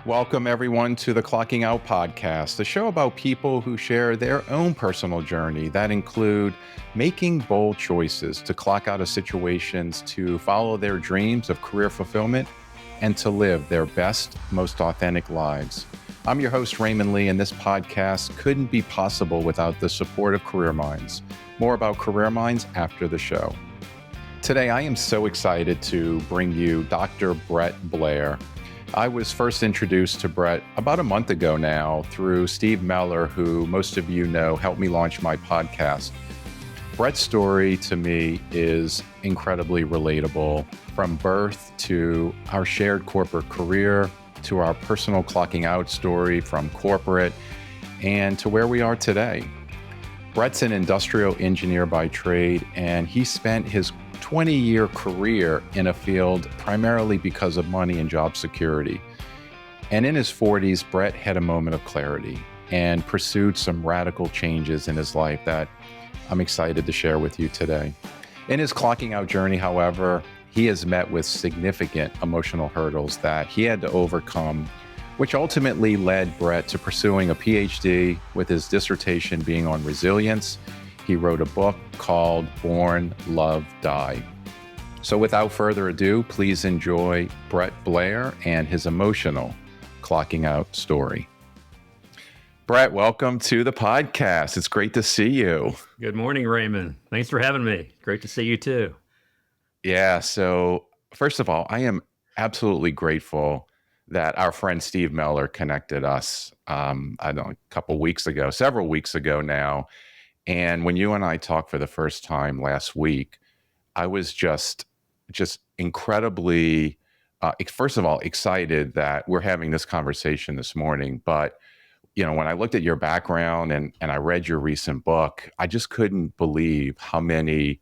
Welcome, everyone, to the Clocking Out podcast, a show about people who share their own personal journey that include making bold choices to clock out of situations, to follow their dreams of career fulfillment, and to live their best, most authentic lives. I'm your host, Raymond Lee, and this podcast couldn't be possible without the support of Career Minds. More about Career Minds after the show. Today, I am so excited to bring you Dr. Brett Blair. I was first introduced to Brett about a month ago now through Steve Meller, who most of you know helped me launch my podcast. Brett's story to me is incredibly relatable, from birth to our shared corporate career, to our personal clocking out story from corporate, and to where we are today. Brett's an industrial engineer by trade, and he spent his 20-year career in a field primarily because of money and job security. And in his 40s, Brett had a moment of clarity and pursued some radical changes in his life that I'm excited to share with you today. In his clocking out journey, however, he has met with significant emotional hurdles that he had to overcome, which ultimately led Brett to pursuing a PhD, with his dissertation being on resilience. He wrote a book called Born, Love, Die. So without further ado, please enjoy Brett Blair and his emotional clocking out story. Brett, welcome to the podcast. It's great to see you. Good morning, Raymond. Thanks for having me. Great to see you too. Yeah, so first of all, I am absolutely grateful that our friend Steve Meller connected us, I don't know, several weeks ago now. And when you and I talked for the first time last week, I was just incredibly, first of all, excited that we're having this conversation this morning. But, you know, when I looked at your background and I read your recent book, I just couldn't believe how many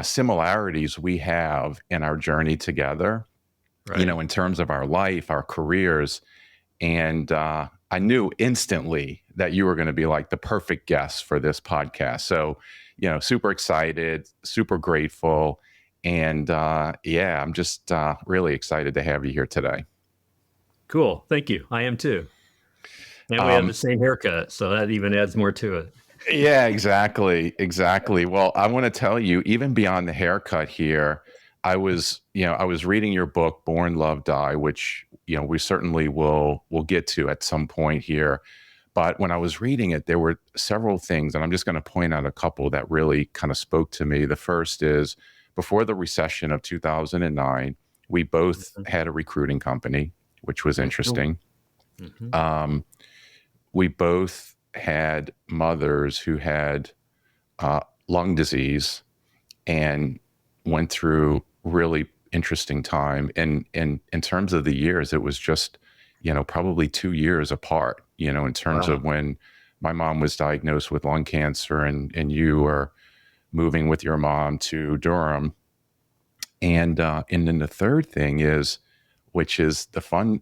similarities we have in our journey together, Right. You know, in terms of our life, our careers. And I knew instantly that you were going to be like the perfect guest for this podcast. So, you know, super excited, super grateful. And I'm just really excited to have you here today. Cool. Thank you. I am too. And we have the same haircut, so that even adds more to it. Yeah, exactly. Well, I want to tell you, even beyond the haircut here, I was reading your book, Born, Love, Die, which, you know, we certainly will get to at some point here. But when I was reading it, there were several things, and I'm just going to point out a couple that really kind of spoke to me. The first is, before the recession of 2009, we both had a recruiting company, which was interesting. Mm-hmm. We both had mothers who had lung disease and went through really interesting time. And in terms of the years, it was just, you know, probably 2 years apart, you know, in terms of when my mom was diagnosed with lung cancer and you were moving with your mom to Durham. And then the third thing is, which is the fun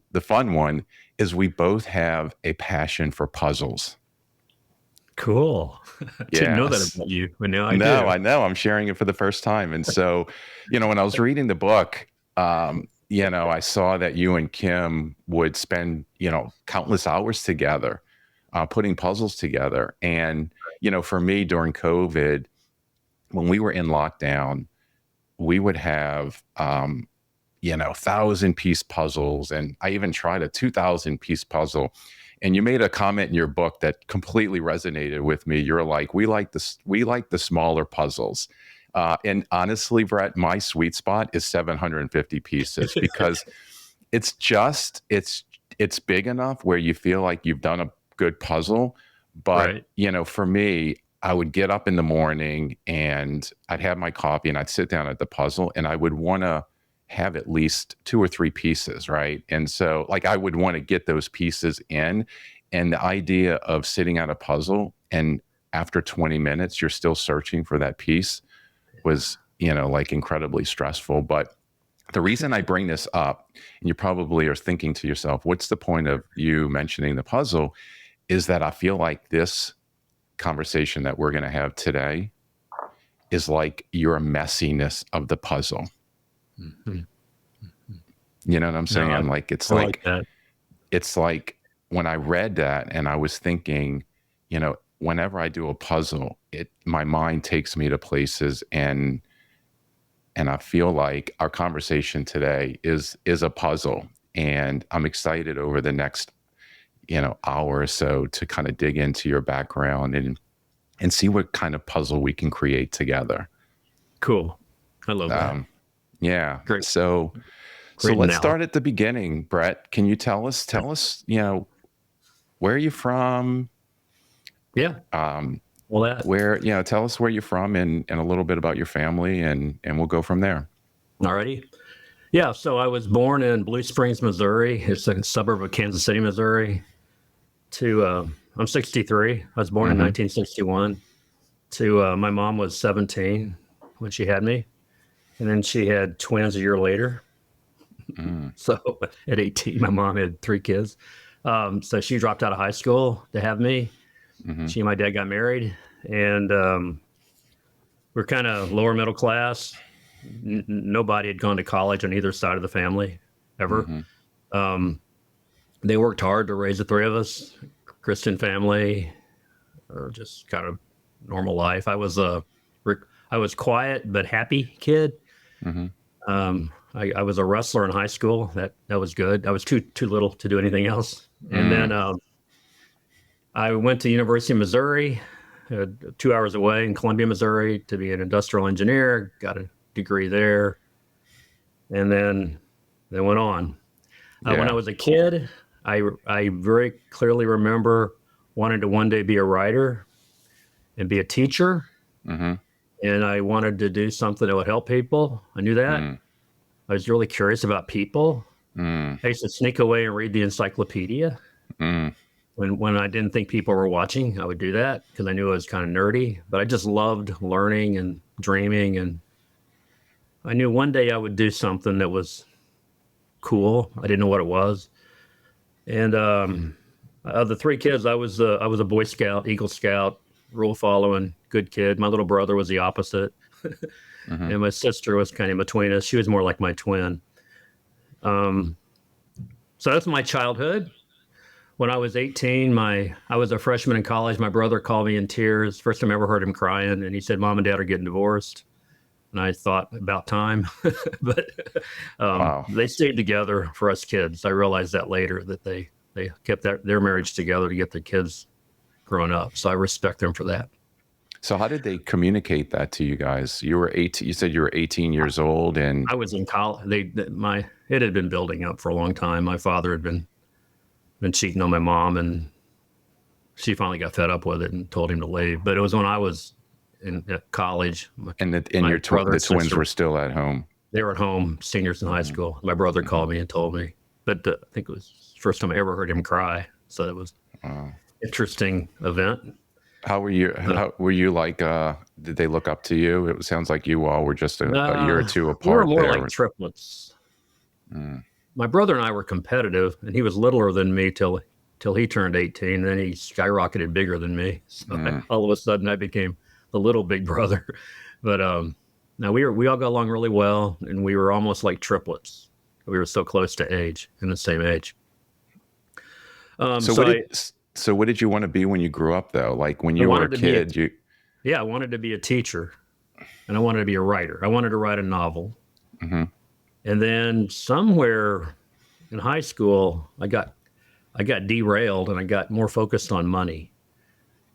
one, is we both have a passion for puzzles. Cool. Didn't know that about you, but now I do. I know. I'm sharing it for the first time. And so, you know, when I was reading the book, you know, I saw that you and Kim would spend, you know, countless hours together, putting puzzles together. And, you know, for me during COVID, when we were in lockdown, we would have, 1,000-piece puzzles. And I even tried a 2,000-piece puzzle. And you made a comment in your book that completely resonated with me. You're like, we like the smaller puzzles. And honestly, Brett, my sweet spot is 750 pieces because it's big enough where you feel like you've done a good puzzle. But, you know, for me, I would get up in the morning and I'd have my coffee and I'd sit down at the puzzle and I would want to have at least 2 or 3 pieces, right? And so like I would want to get those pieces in, and the idea of sitting at a puzzle and after 20 minutes you're still searching for that piece was, you know, like incredibly stressful. But the reason I bring this up, and you probably are thinking to yourself, what's the point of you mentioning the puzzle, is that I feel like this conversation that we're going to have today is like your messiness of the puzzle. Mm-hmm. Mm-hmm. You know what I'm No, saying? I like that. It's like when I read that and I was thinking, whenever I do a puzzle, my mind takes me to places, and I feel like our conversation today is a puzzle, and I'm excited over the next, hour or so to kind of dig into your background and see what kind of puzzle we can create together. Cool. I love that. Yeah. Great. So Great let's analogy. start at the beginning. Brett, can you tell us, where are you from? Yeah. Well, Tell us where you're from and a little bit about your family, and we'll go from there. alrighty. Yeah. So I was born in Blue Springs, Missouri. It's a suburb of Kansas City, Missouri. I'm 63. I was born in 1961. My mom was 17 when she had me, and then she had twins a year later. So at 18, my mom had 3 kids. So she dropped out of high school to have me. She and my dad got married, and we're kind of lower middle class. Nobody had gone to college on either side of the family ever. They worked hard to raise the 3 of us, Christian family, or just kind of normal life. I was quiet but happy kid. I was a wrestler in high school. That was good. I was too little to do anything else. And then I went to University of Missouri, 2 hours away in Columbia, Missouri, to be an industrial engineer. Got a degree there, and then went on. When I was a kid, I very clearly remember wanting to one day be a writer and be a teacher. And I wanted to do something that would help people. I knew that. I was really curious about people. I used to sneak away and read the encyclopedia. When I didn't think people were watching, I would do that because I knew it was kind of nerdy. But I just loved learning and dreaming. And I knew one day I would do something that was cool. I didn't know what it was. And of the 3 kids, I was a Boy Scout, Eagle Scout, rule following, good kid. My little brother was the opposite. And my sister was kind of in between us. She was more like my twin. So that's my childhood. When I was 18, I was a freshman in college. My brother called me in tears. First time I ever heard him crying. And he said, Mom and Dad are getting divorced. And I thought, about time. But Wow. they stayed together for us kids. I realized that later, that they kept their marriage together to get their kids growing up. So I respect them for that. So how did they communicate that to you guys? You were 18. You said you were 18 years old, and I was in college. It had been building up for a long time. My father had been cheating on my mom, and she finally got fed up with it and told him to leave. But it was when I was in college. The twins were still at home. They were at home, seniors in high school. My brother called me and told me. But I think it was the first time I ever heard him cry. So it was an interesting event. How were you? How were you like? Did they look up to you? It sounds like you all were just a year or two apart. We were more like triplets. My brother and I were competitive, and he was littler than me till he turned 18. And then he skyrocketed bigger than me. So all of a sudden, I became the little big brother. But now we all got along really well, and we were almost like triplets. We were so close to age, in the same age. So what did you want to be when you grew up, though? Like when you were a kid, I wanted to be a teacher, and I wanted to be a writer. I wanted to write a novel. And then somewhere in high school, I got derailed, and I got more focused on money.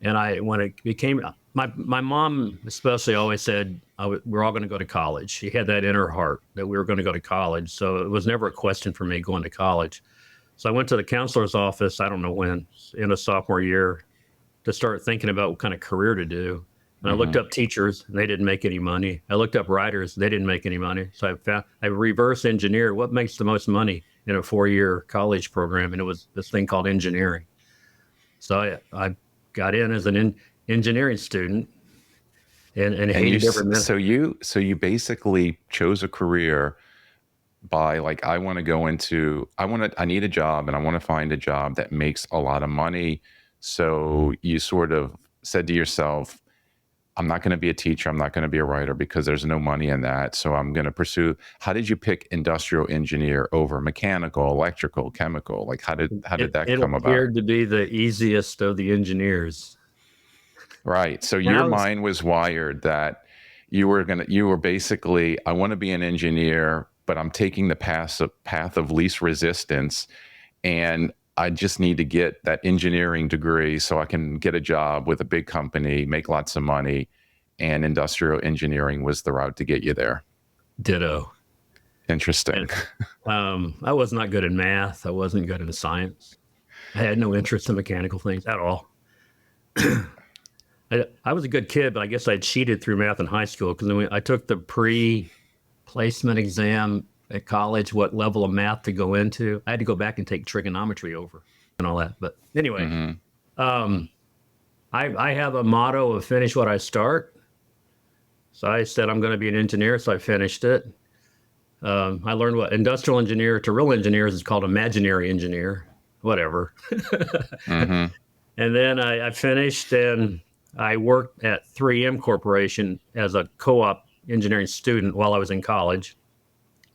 And when it became my mom especially always said we're all going to go to college. She had that in her heart that we were going to go to college. So it was never a question for me going to college. So I went to the counselor's office, I don't know when, in a sophomore year, to start thinking about what kind of career to do. And I looked up teachers, and they didn't make any money. I looked up writers, they didn't make any money. So I reverse engineered what makes the most money in a 4-year college program, and it was this thing called engineering. So I got in as an engineering student, and hated every minute. So you basically chose a career by like, I need a job, and I want to find a job that makes a lot of money. So you sort of said to yourself, I'm not going to be a teacher. I'm not going to be a writer because there's no money in that. So I'm going to pursue. How did you pick industrial engineer over mechanical, electrical, chemical? Like how did that It come about? appeared to be the easiest of the engineers. Right. So And your I was mind was wired that you were basically, I want to be an engineer, but I'm taking the path of least resistance, and I just need to get that engineering degree so I can get a job with a big company, make lots of money, and industrial engineering was the route to get you there. ditto. Interesting. And I was not good in math. I wasn't good in science. I had no interest in mechanical things at all. I was a good kid, but I guess I cheated through math in high school because I took the pre-placement exam at college, what level of math to go into. I had to go back and take trigonometry over and all that. But anyway, um, I have a motto of finish what I start. So I said I'm going to be an engineer, so I finished it. I learned what industrial engineer to real engineers is called imaginary engineer, whatever. Mm-hmm. And then I finished and I worked at 3M Corporation as a co-op engineering student while I was in college.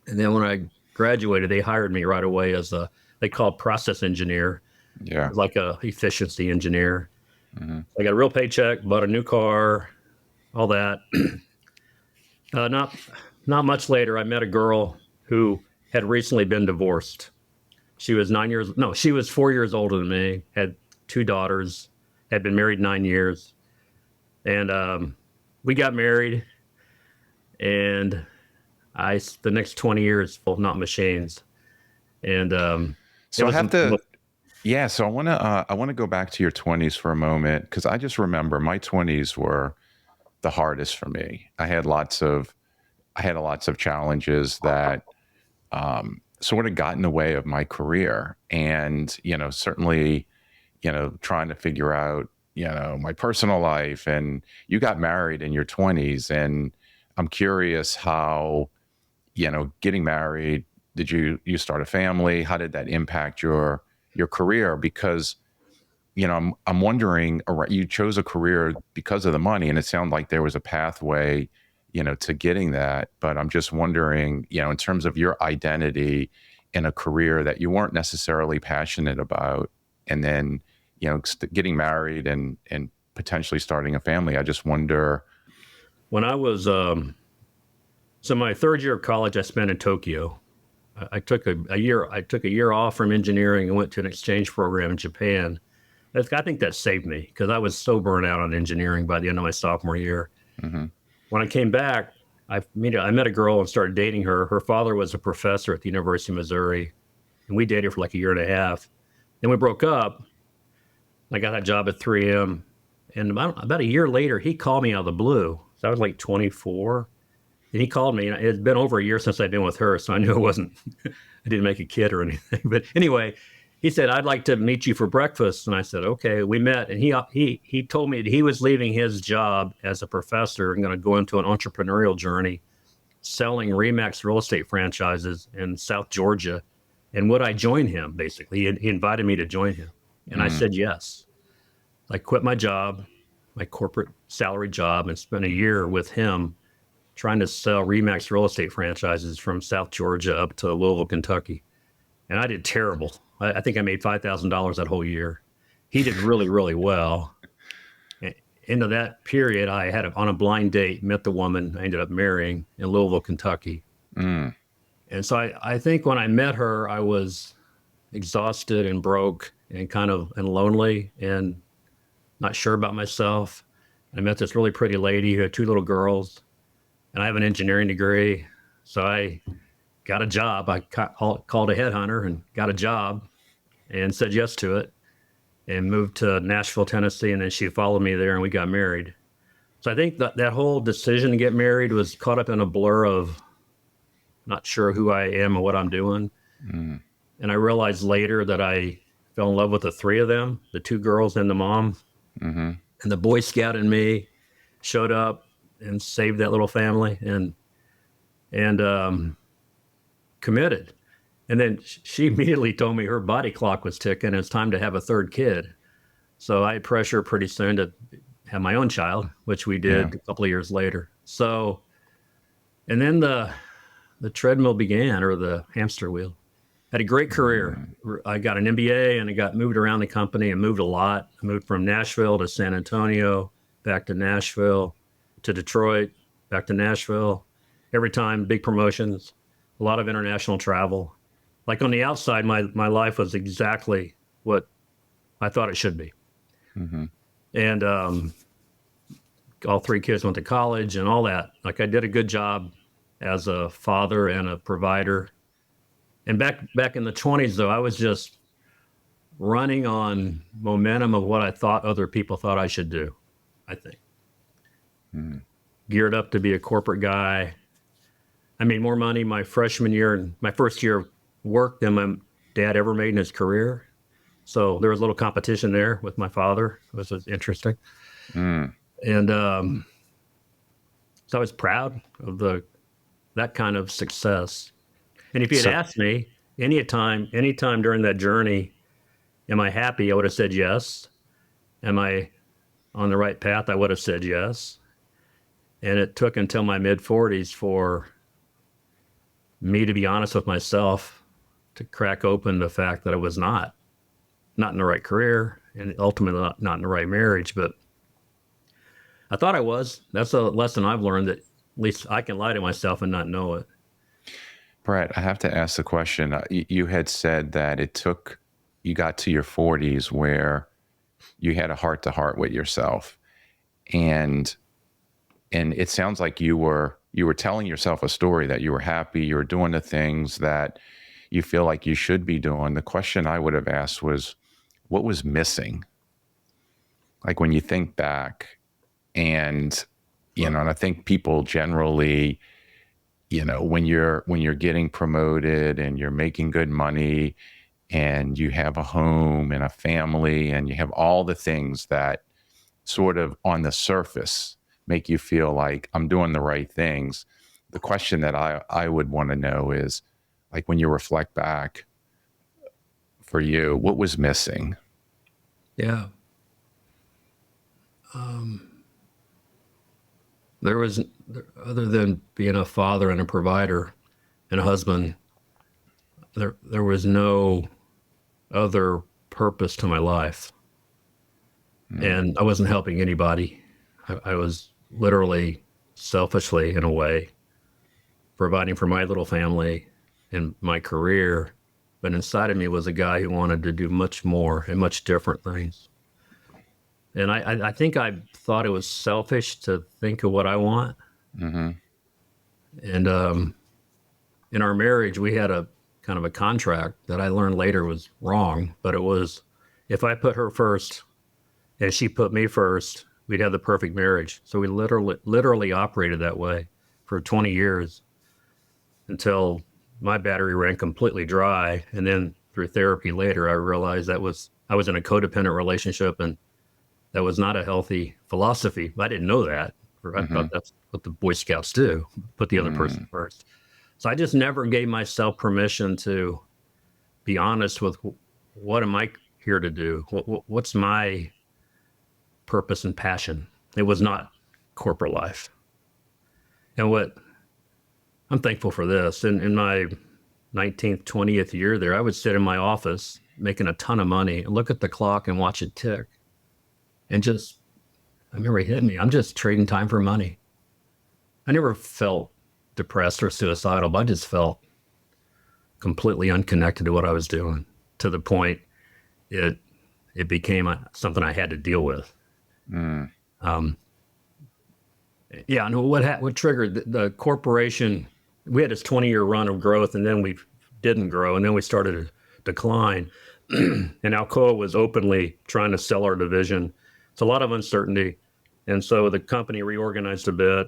And then when I graduated, they hired me right away as they call it process engineer, Yeah. like a efficiency engineer. Mm-hmm. I got a real paycheck, bought a new car, all that. Not much later, I met a girl who had recently been divorced. She was 9 years, no, she was 4 years older than me, had two daughters, had been married 9 years. And we got married, and the next 20 years, well, not machines. And So I have to, yeah. So I want to go back to your 20s for a moment because I just remember my 20s were the hardest for me. I had lots of challenges that sort of got in the way of my career, and certainly, trying to figure out my personal life. And you got married in your 20s, and I'm curious how getting married, did you start a family? How did that impact your career? Because I'm wondering, you chose a career because of the money, and it sounded like there was a pathway to getting that. But I'm just wondering, in terms of your identity in a career that you weren't necessarily passionate about, and then getting married and potentially starting a family. I just wonder. when I was so my third year of college, I spent in Tokyo. I took a year. I took a year off from engineering and went to an exchange program in Japan. I think that saved me because I was so burnt out on engineering by the end of my sophomore year. Mm-hmm. When I came back, I met a girl and started dating her. Her father was a professor at the University of Missouri, and we dated for like a year and a half. Then we broke up. I got that job at 3M, and about a year later, he called me out of the blue. So I was like 24, and he called me. And it had been over a year since I'd been with her, so I knew I didn't make a kid or anything. But anyway, he said, "I'd like to meet you for breakfast." And I said, "Okay." We met, and he told me that he was leaving his job as a professor and going to go into an entrepreneurial journey, selling Remax real estate franchises in South Georgia. And would I join him? Basically, he invited me to join him, and I said yes. I quit my job, my corporate salary job, and spent a year with him trying to sell Remax real estate franchises from South Georgia up to Louisville, Kentucky. And I did terrible. I think I made $5,000 that whole year. He did really, really well. Into that period, I had on a blind date, met the woman I ended up marrying in Louisville, Kentucky. Mm. And so I think when I met her, I was exhausted and broke and and lonely and not sure about myself. I met this really pretty lady who had two little girls, and I have an engineering degree. So I got a job. I called a headhunter and got a job and said yes to it and moved to Nashville, Tennessee. And then she followed me there and we got married. So I think that whole decision to get married was caught up in a blur of not sure who I am and what I'm doing. Mm. And I realized later that I fell in love with the three of them, the two girls and the mom. Mm-hmm. And the Boy Scout in me showed up and saved that little family and committed. And then she immediately told me her body clock was ticking. It's time to have a third kid. So I had pressure pretty soon to have my own child, which we did a couple of years later. So, and then the treadmill began, or the hamster wheel. Had a great career. I got an MBA and I got moved around the company and moved a lot. I moved from Nashville to San Antonio, back to Nashville, to Detroit, back to Nashville. Every time, big promotions, a lot of international travel. Like on the outside, my life was exactly what I thought it should be. Mm-hmm. And all three kids went to college and all that. Like I did a good job as a father and a provider. And back in the 20s, though, I was just running on momentum of what I thought other people thought I should do, I think. Mm-hmm. Geared up to be a corporate guy. I made more money my freshman year and my first year of work than my dad ever made in his career. So there was a little competition there with my father, which was interesting. Mm. And so I was proud of that kind of success. And if you had asked me anytime during that journey, am I happy? I would have said yes. Am I on the right path? I would have said yes. And it took until my mid-40s for me to be honest with myself, to crack open the fact that I was not in the right career and ultimately not in the right marriage. But I thought I was. That's a lesson I've learned, that at least I can lie to myself and not know it. Brett, I have to ask the question. You had said that you got to your 40s where you had a heart-to-heart with yourself. And it sounds like you were telling yourself a story that you were happy, you were doing the things that you feel like you should be doing. The question I would have asked was, what was missing? Like when you think back, and and I think people generally, when you're getting promoted and you're making good money and you have a home and a family and you have all the things that sort of on the surface make you feel like I'm doing the right things. The question that I would want to know is, like, when you reflect back for you, what was missing? Yeah. There was, other than being a father and a provider and a husband, there was no other purpose to my life. And I wasn't helping anybody. I was literally, selfishly, in a way, providing for my little family and my career. But inside of me was a guy who wanted to do much more and much different things. And I think I thought it was selfish to think of what I want. Mm-hmm. And in our marriage, we had a kind of a contract that I learned later was wrong, but it was, if I put her first and she put me first, we'd have the perfect marriage. So we literally operated that way for 20 years until my battery ran completely dry. And then through therapy later, I realized I was in a codependent relationship, and that was not a healthy philosophy. I didn't know that. I thought that's what the Boy Scouts do, put the other person first. So I just never gave myself permission to be honest with, what am I here to do? What's my purpose and passion? It was not corporate life. And what I'm thankful for this, in my 19th, 20th year there, I would sit in my office making a ton of money and look at the clock and watch it tick. And just, I remember it hit me, I'm just trading time for money. I never felt depressed or suicidal, but I just felt completely unconnected to what I was doing, to the point it became something I had to deal with. Yeah, and what triggered the corporation? We had this 20-year run of growth, and then we didn't grow, and then we started to decline. And Alcoa was openly trying to sell our division. It's a lot of uncertainty, and so the company reorganized a bit.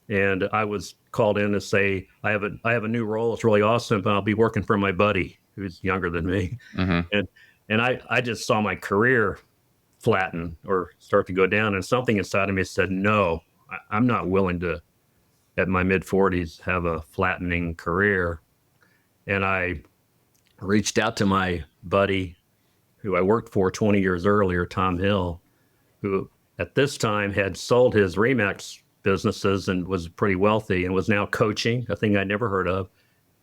And I was called in to say, I have a new role. It's really awesome, but I'll be working for my buddy who's younger than me. Mm-hmm. And I just saw my career flatten or start to go down, and something inside of me said, no, I'm not willing to, at my mid-40s, have a flattening career. And I reached out to my buddy who I worked for 20 years earlier, Tom Hill, who at this time had sold his Remax businesses and was pretty wealthy and was now coaching, a thing I'd never heard of,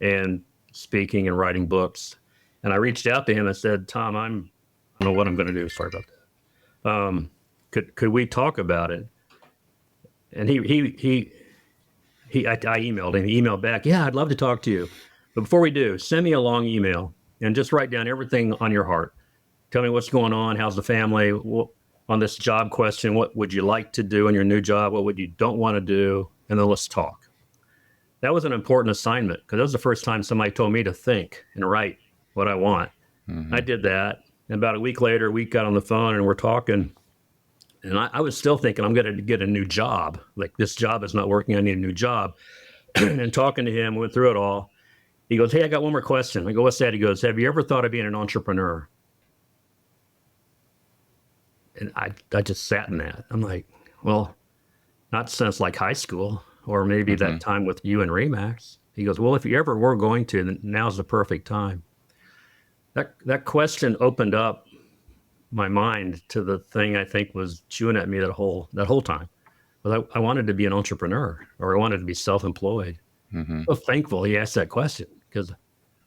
and speaking and writing books. And I reached out to him and said, Tom, I don't know what I'm going to do. Sorry about that. Could we talk about it? And I emailed him. He emailed back, yeah, I'd love to talk to you. But before we do, send me a long email and just write down everything on your heart. Tell me what's going on. How's the family? On this job question, what would you like to do in your new job? What would you don't want to do? And then let's talk. That was an important assignment because that was the first time somebody told me to think and write what I want. Mm-hmm. I did that. And about a week later, we got on the phone and we're talking. And I was still thinking, I'm going to get a new job. Like, this job is not working. I need a new job. And talking to him, went through it all. He goes, hey, I got one more question. I go, what's that? He goes, have you ever thought of being an entrepreneur? And I just sat in that. I'm like, well, not since like high school or maybe that time with you and Remax. He goes, well, if you ever were going to, then now's the perfect time. That question opened up my mind to the thing I think was chewing at me that whole time. But I wanted to be an entrepreneur, or I wanted to be self-employed. Mm-hmm. So thankful he asked that question because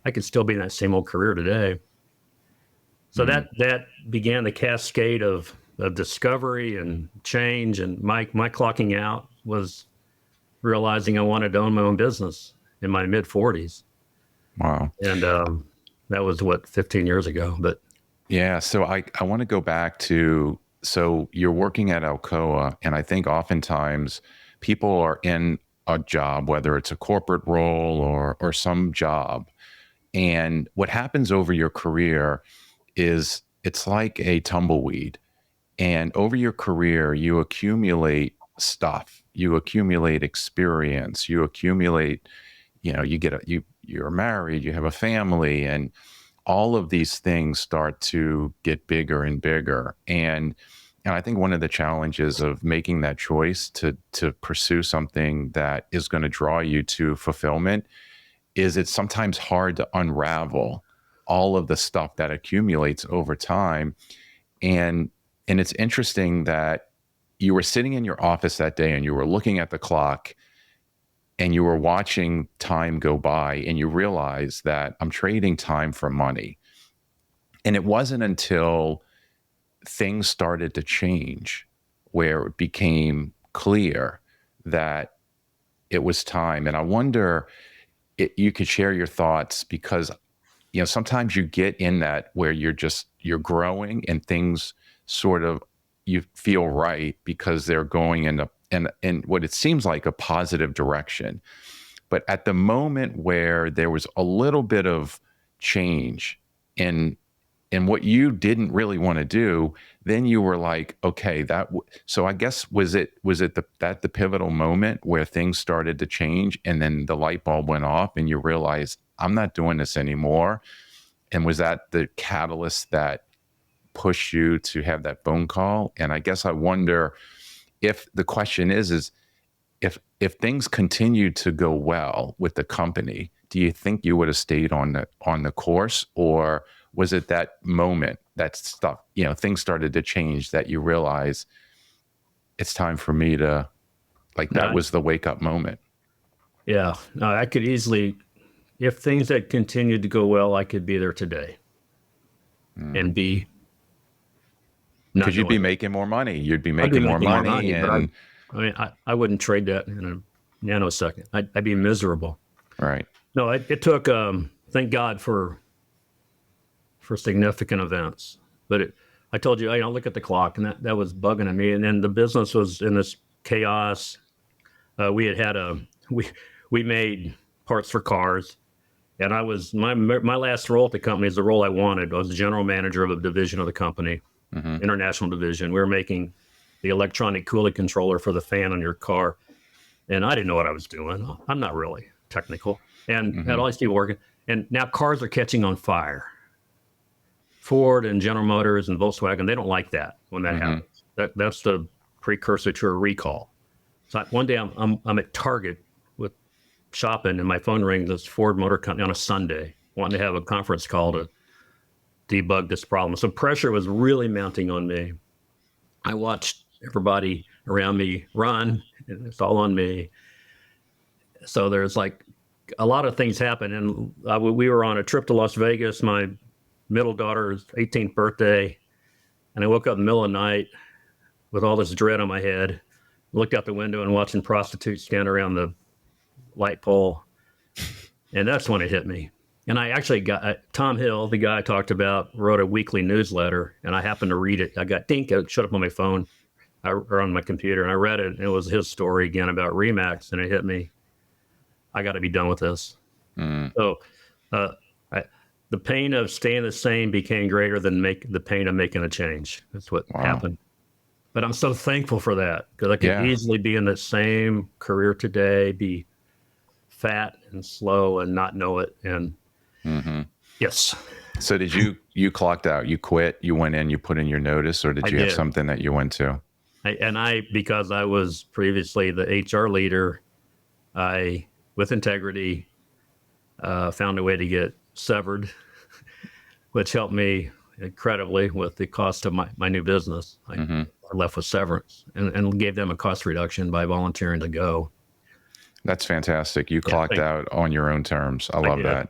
I could still be in that same old career today. So that began the cascade of discovery and change, and my clocking out was realizing I wanted to own my own business in my mid-40s. Wow. And that was, 15 years ago. But yeah, so I want to go back to, so you're working at Alcoa, and I think oftentimes people are in a job, whether it's a corporate role or some job, and what happens over your career is it's like a tumbleweed. And over your career, you accumulate stuff, you accumulate experience, you accumulate, you're married, you have a family, and all of these things start to get bigger and bigger. And I think one of the challenges of making that choice to pursue something that is going to draw you to fulfillment is it's sometimes hard to unravel all of the stuff that accumulates over time. And it's interesting that you were sitting in your office that day and you were looking at the clock and you were watching time go by and you realized that I'm trading time for money. And it wasn't until things started to change where it became clear that it was time. And I wonder if you could share your thoughts, because sometimes you get in that where you're growing and things sort of, you feel right because they're going in what it seems like a positive direction. But at the moment where there was a little bit of change in what you didn't really want to do, then you were like, okay, so I guess was it the pivotal moment where things started to change and then the light bulb went off and you realized I'm not doing this anymore? And was that the catalyst that pushed you to have that phone call? And I guess I wonder if the question is if things continued to go well with the company, do you think you would have stayed on the course, or was it that moment that stuff, things started to change that you realize it's time for me to, that was the wake up moment? Yeah, no, I could easily, if things had continued to go well, I could be there today and be. Because you'd be making more money. You'd be making more money. And I wouldn't trade that in a nanosecond. I'd be miserable. Right. No, it took, thank God for significant events. But I told you, I don't look at the clock, and that was bugging at me. And then the business was in this chaos. We made parts for cars. And I was, my last role at the company is the role I wanted. I was the general manager of a division of the company. International division. We were making the electronic cooling controller for the fan on your car. And I didn't know what I was doing. I'm not really technical. And had all these people working. And now cars are catching on fire. Ford and General Motors and Volkswagen, they don't like that when that happens. That's the precursor to a recall. So one day I'm at Target with shopping and my phone rings, this Ford Motor Company on a Sunday, wanting to have a conference call to debug this problem. So pressure was really mounting on me. I watched everybody around me run, and it's all on me. So there's like a lot of things happen. And we were on a trip to Las Vegas, my middle daughter's 18th birthday. And I woke up in the middle of the night with all this dread on my head, looked out the window and watching prostitutes stand around the light pole. And that's when it hit me. And I actually got Tom Hill, the guy I talked about, wrote a weekly newsletter, and I happened to read it. I got dink, it showed up on my phone or on my computer, and I read it, and it was his story again about Remax, and it hit me. I got to be done with this. So the pain of staying the same became greater than the pain of making a change. That's what happened. But I'm so thankful for that, because I could easily be in the same career today, be fat and slow and not know it. And yes. So did you clocked out, you quit, you went in, you put in your notice, or did you have something that you went to? Because I was previously the HR leader, I, with integrity, found a way to get severed, which helped me incredibly with the cost of my new business. I left with severance and gave them a cost reduction by volunteering to go. That's fantastic. You clocked out on your own terms. I love that.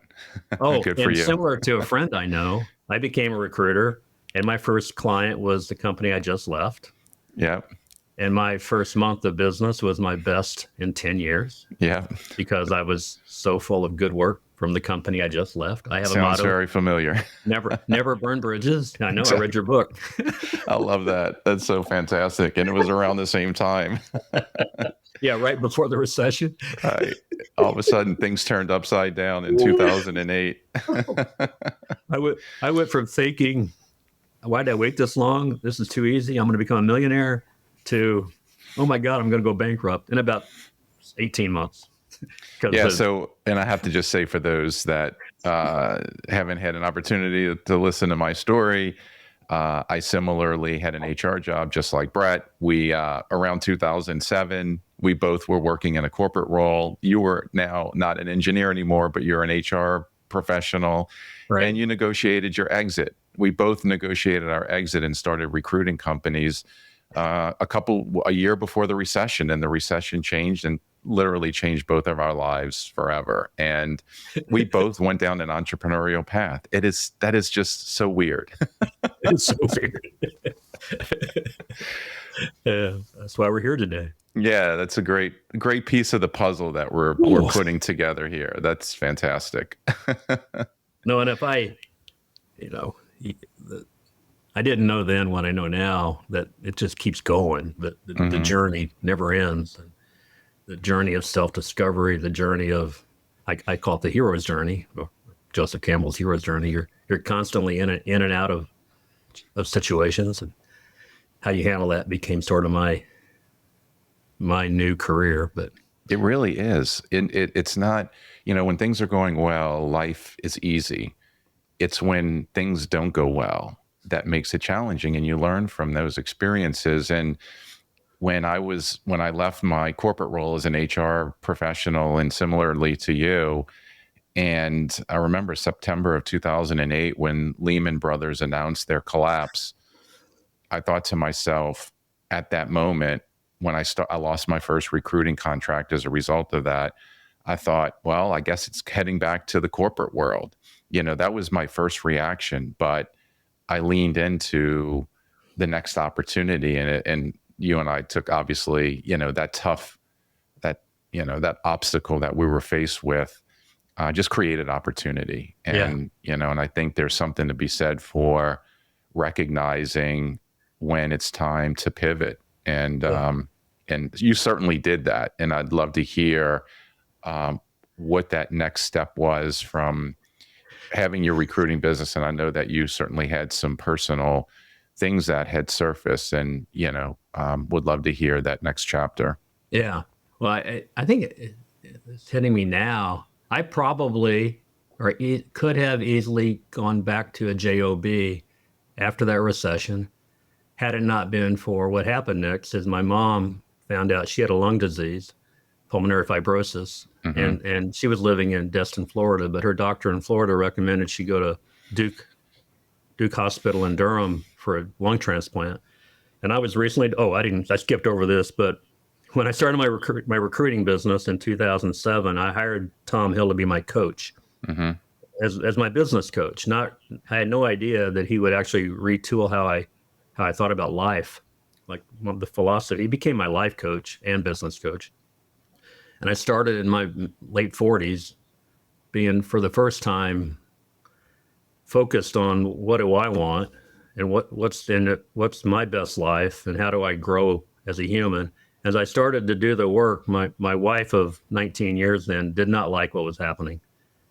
Oh, good for and you. Similar to a friend I know, I became a recruiter, and my first client was the company I just left. Yep. And my first month of business was my best in 10 years. Yeah. Because I was so full of good work from the company I just left. I have Sounds a motto. Very familiar. Never burn bridges. I know. Exactly. I read your book. I love that. That's so fantastic. And it was around the same time. Yeah, right before the recession. All of a sudden, things turned upside down in 2008. I went from thinking, why did I wait this long? This is too easy. I'm going to become a millionaire, to, oh my God, I'm going to go bankrupt in about 18 months. Yeah. And I have to just say, for those that haven't had an opportunity to listen to my story, I similarly had an HR job, just like Brett. We, around 2007, we both were working in a corporate role. You were now not an engineer anymore, but you're an HR professional, right? And you negotiated your exit. We both negotiated our exit and started recruiting companies a year before the recession, and the recession changed and literally changed both of our lives forever. And we both went down an entrepreneurial path. That is just so weird. It's so weird. Yeah, that's why we're here today. Yeah, that's a great piece of the puzzle that we're putting together here. That's fantastic. No, and if I didn't know then what I know now, that it just keeps going. The journey never ends. The journey of self-discovery, the journey of, I call it the hero's journey, or Joseph Campbell's hero's journey. You're constantly in and out of situations, and how you handle that became sort of my new career. But it really is. It's not, when things are going well, life is easy. It's when things don't go well that makes it challenging, and you learn from those experiences. And when I left my corporate role as an HR professional, and similarly to you, and I remember September of 2008, when Lehman Brothers announced their collapse, I thought to myself at that moment, when I lost my first recruiting contract as a result of that, I thought, well, I guess it's heading back to the corporate world. That was my first reaction, but I leaned into the next opportunity, and you and I took, obviously, that obstacle that we were faced with, just created opportunity. And, and I think there's something to be said for recognizing when it's time to pivot. And, and you certainly did that. And I'd love to hear, what that next step was from having your recruiting business. And I know that you certainly had some personal things that had surfaced, and, would love to hear that next chapter. Yeah. Well, I think it's hitting me now. I probably, could have easily gone back to a job after that recession, had it not been for what happened next. Is my mom found out she had a lung disease, pulmonary fibrosis, and she was living in Destin, Florida, but her doctor in Florida recommended she go to Duke Hospital in Durham for a lung transplant. And I was recently, I skipped over this, but when I started my recruiting business in 2007, I hired Tom Hill to be my coach as my business coach. I had no idea that he would actually retool how I thought about life, like the philosophy. He became my life coach and business coach. And I started in my late 40s being, for the first time, focused on what do I want and what's in it, what's my best life, and how do I grow as a human. As I started to do the work, my wife of 19 years then did not like what was happening.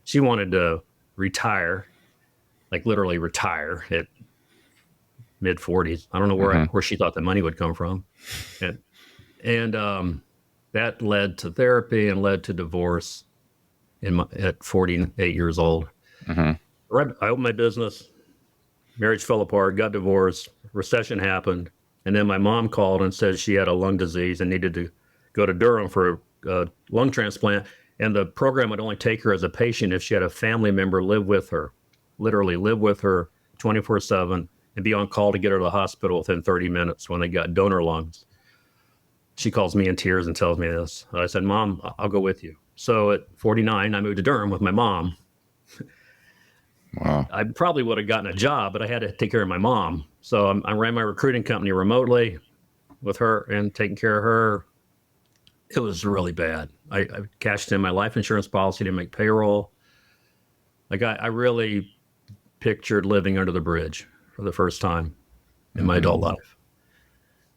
She wanted to retire, like literally retire at mid 40s. I don't know where she thought the money would come from. And that led to therapy and led to divorce at 48 years old. I opened my business, marriage fell apart, got divorced, recession happened. And then my mom called and said she had a lung disease and needed to go to Durham for a lung transplant. And the program would only take her as a patient if she had a family member live with her, literally live with her 24/7 and be on call to get her to the hospital within 30 minutes when they got donor lungs. She calls me in tears and tells me this. I said, Mom, I'll go with you. So at 49, I moved to Durham with my mom. Wow. I probably would have gotten a job, but I had to take care of my mom. So I ran my recruiting company remotely with her and taking care of her. It was really bad. I cashed in my life insurance policy to make payroll. Like I really pictured living under the bridge for the first time in my adult life.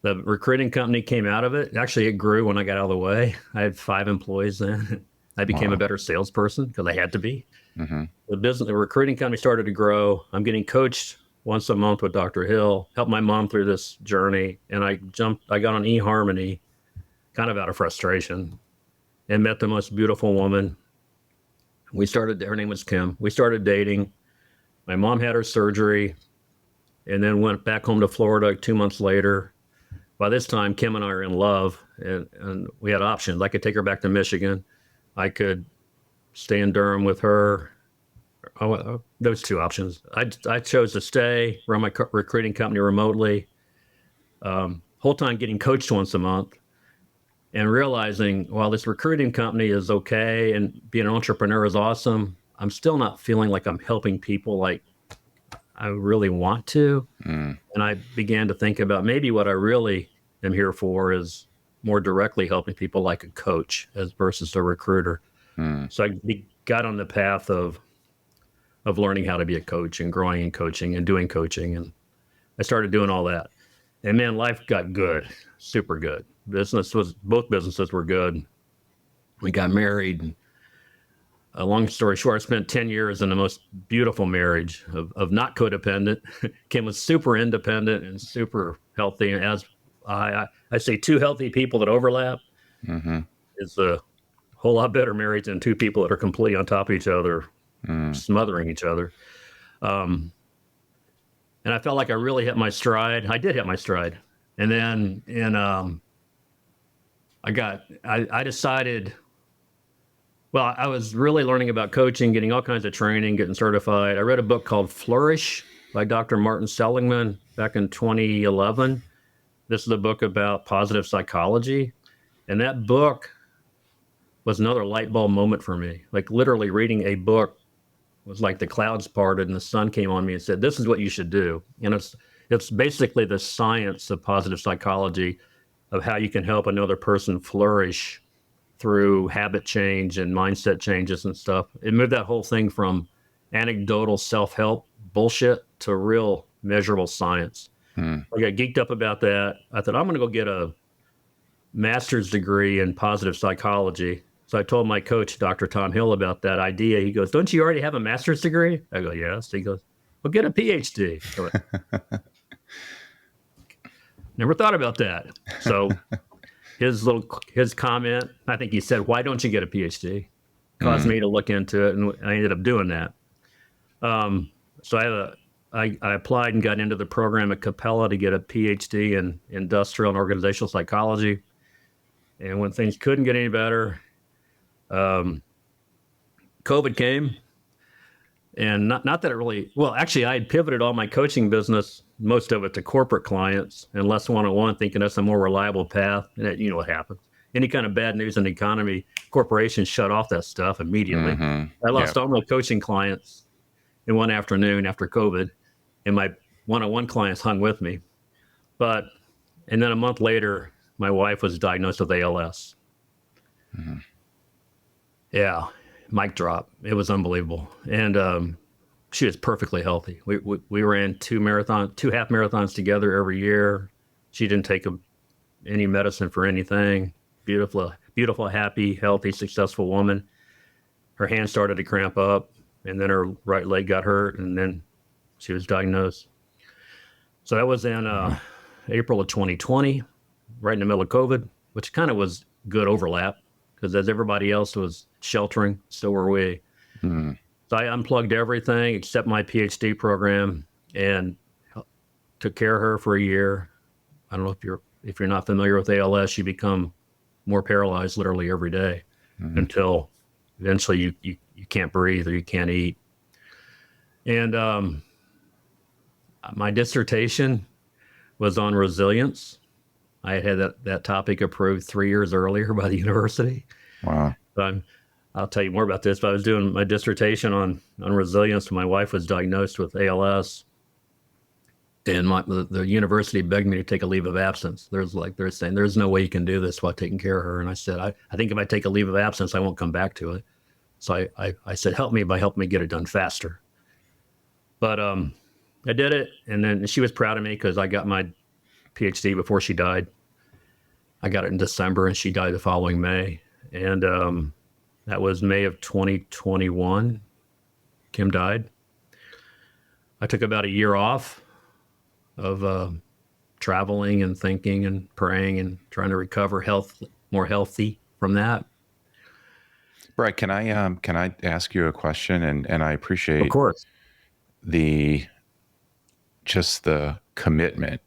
The recruiting company came out of it. Actually, it grew when I got out of the way. I had 5 employees then. I became a better salesperson because I had to be. The recruiting company started to grow. I'm getting coached once a month with Dr. Hill, helped my mom through this journey. And I got on eHarmony kind of out of frustration and met the most beautiful woman. Her name was Kim. We started dating. My mom had her surgery and then went back home to Florida 2 months later. By this time, Kim and I are in love and we had options. I could take her back to Michigan. I could stay in Durham with her. Those 2 options. I chose to stay, run my recruiting company remotely, whole time getting coached once a month and realizing while this recruiting company is okay and being an entrepreneur is awesome, I'm still not feeling like I'm helping people like I really want to. And I began to think about maybe what I really am here for is more directly helping people like a coach as versus a recruiter. So I got on the path of learning how to be a coach and growing in coaching and doing coaching. And I started doing all that. And man, life got good, super good. Both businesses were good. We got married. A long story short, I spent 10 years in the most beautiful marriage of not codependent. Kim was super independent and super healthy. And as I say, 2 healthy people that overlap is a whole lot better marriage than 2 people that are completely on top of each other, smothering each other. And I felt like I really hit my stride. I did hit my stride. And then I decided, well, I was really learning about coaching, getting all kinds of training, getting certified. I read a book called Flourish by Dr. Martin Seligman back in 2011. This is a book about positive psychology. And that book was another light bulb moment for me. Like literally reading a book was like the clouds parted and the sun came on me and said, this is what you should do. And it's basically the science of positive psychology of how you can help another person flourish through habit change and mindset changes and stuff. It moved that whole thing from anecdotal self-help bullshit to real measurable science. I got geeked up about that. I thought, I'm going to go get a master's degree in positive psychology. So I told my coach, Dr. Tom Hill, about that idea. He goes, don't you already have a master's degree? I go, yes. He goes, well, get a PhD. I went, never thought about that. So his comment, I think he said, why don't you get a PhD? Caused me to look into it, and I ended up doing that. So I applied and got into the program at Capella to get a PhD in industrial and organizational psychology. And when things couldn't get any better, COVID came, And not that it really, well, actually, I had pivoted all my coaching business, most of it to corporate clients and less one-on-one, thinking that's a more reliable path. And that, you know what happens. Any kind of bad news in the economy, corporations shut off that stuff immediately. I lost Yep. all my coaching clients in one afternoon after COVID, and my one-on-one clients hung with me. And then a month later, my wife was diagnosed with ALS. Yeah, mic drop. It was unbelievable. And she was perfectly healthy. We ran two half marathons together every year. She didn't take any medicine for anything. Beautiful, happy, healthy, successful woman. Her hand started to cramp up, and then her right leg got hurt, and then she was diagnosed. So that was in April of 2020, right in the middle of COVID, which kind of was good overlap because as everybody else was sheltering, so were we. So I unplugged everything except my PhD program and took care of her for a year. I don't know if you're not familiar with ALS, you become more paralyzed literally every day until eventually you can't breathe or you can't eat. And my dissertation was on resilience. I had that topic approved 3 years earlier by the university. Wow. So I'll tell you more about this, but I was doing my dissertation on resilience when my wife was diagnosed with ALS. And the university begged me to take a leave of absence. They're saying, there's no way you can do this while taking care of her. And I said, I think if I take a leave of absence, I won't come back to it. So I said, help me get it done faster. But I did it. And then she was proud of me because I got my PhD before she died. I got it in December and she died the following May. And that was May of 2021. Kim died. I took about a year off of traveling and thinking and praying and trying to recover more healthy from that. Brett, can I ask you a question? And I appreciate, of course, the commitment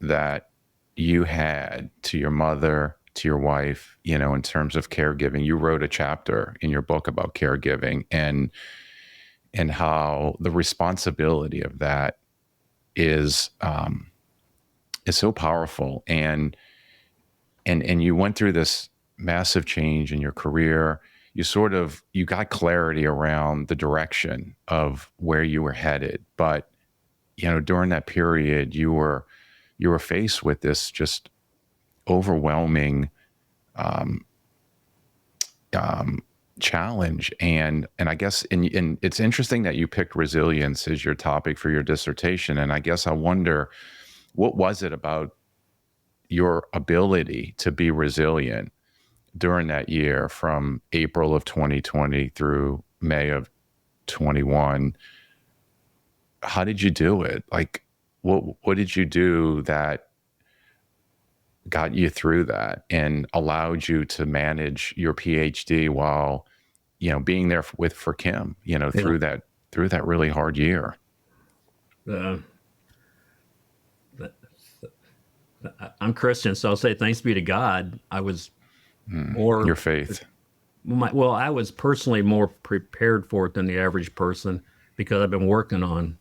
that you had to your mother, to your wife, in terms of caregiving. You wrote a chapter in your book about caregiving and how the responsibility of that is so powerful. And you went through this massive change in your career. You got clarity around the direction of where you were headed. But, during that period, you were faced with this just overwhelming challenge. And I guess it's interesting that you picked resilience as your topic for your dissertation. And I guess I wonder, what was it about your ability to be resilient during that year from April of 2020 through May of 21? How did you do it? Like, what did you do that got you through that and allowed you to manage your PhD while, being there for Kim, through that really hard year? I'm Christian, so I'll say thanks be to God. I was more your faith. I was personally more prepared for it than the average person because I've been working on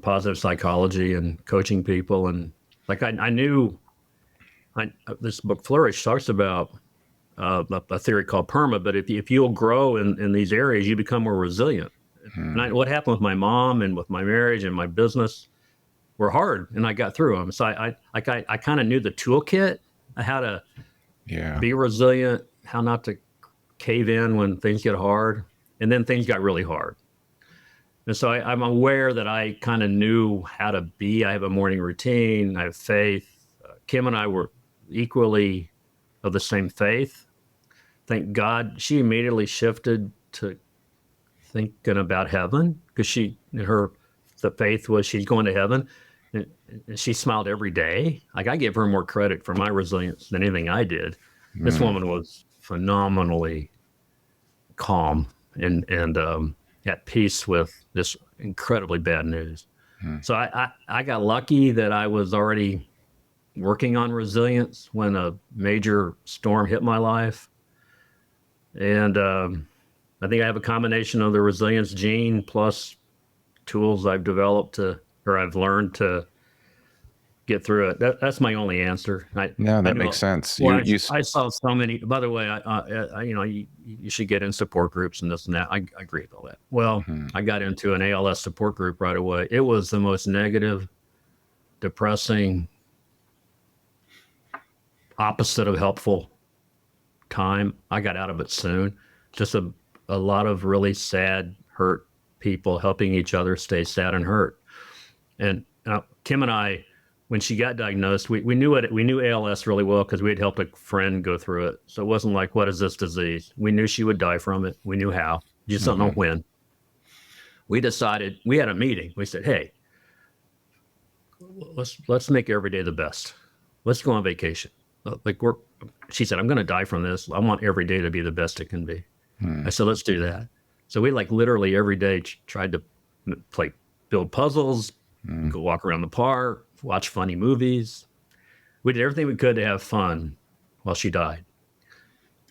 positive psychology and coaching people. And like I knew this book Flourish talks about a theory called PERMA, but if you'll grow in these areas, you become more resilient. And what happened with my mom and with my marriage and my business were hard, and I got through them. So I kind of knew the toolkit, how to be resilient, how not to cave in when things get hard. And then things got really hard. And so I'm aware that I kind of knew how to be. I have a morning routine. I have faith. Kim and I were equally of the same faith. Thank God she immediately shifted to thinking about heaven because the faith was she's going to heaven. And she smiled every day. Like, I give her more credit for my resilience than anything I did. This woman was phenomenally calm and at peace with this incredibly bad news. So I got lucky that I was already working on resilience when a major storm hit my life. And I think I have a combination of the resilience gene plus tools I've developed or I've learned to get through it. That's my only answer. No, I that know. makes sense. Well, I saw so many. By the way, you should get in support groups and this and that. I agree with all that. Well, Mhm. I got into an ALS support group right away. It was the most negative, depressing, opposite of helpful time. I got out of it soon. Just a lot of really sad, hurt people helping each other stay sad and hurt. And Kim and I, when she got diagnosed, we knew it. We knew ALS really well because we had helped a friend go through it. So it wasn't like, what is this disease? We knew she would die from it. We knew how. You just don't know when. We decided, we had a meeting. We said, hey, let's make every day the best. Let's go on vacation. She said, I'm going to die from this. I want every day to be the best it can be. I said, let's do that. So we literally every day tried to build puzzles, go walk around the park, watch funny movies. We did everything we could to have fun while she died,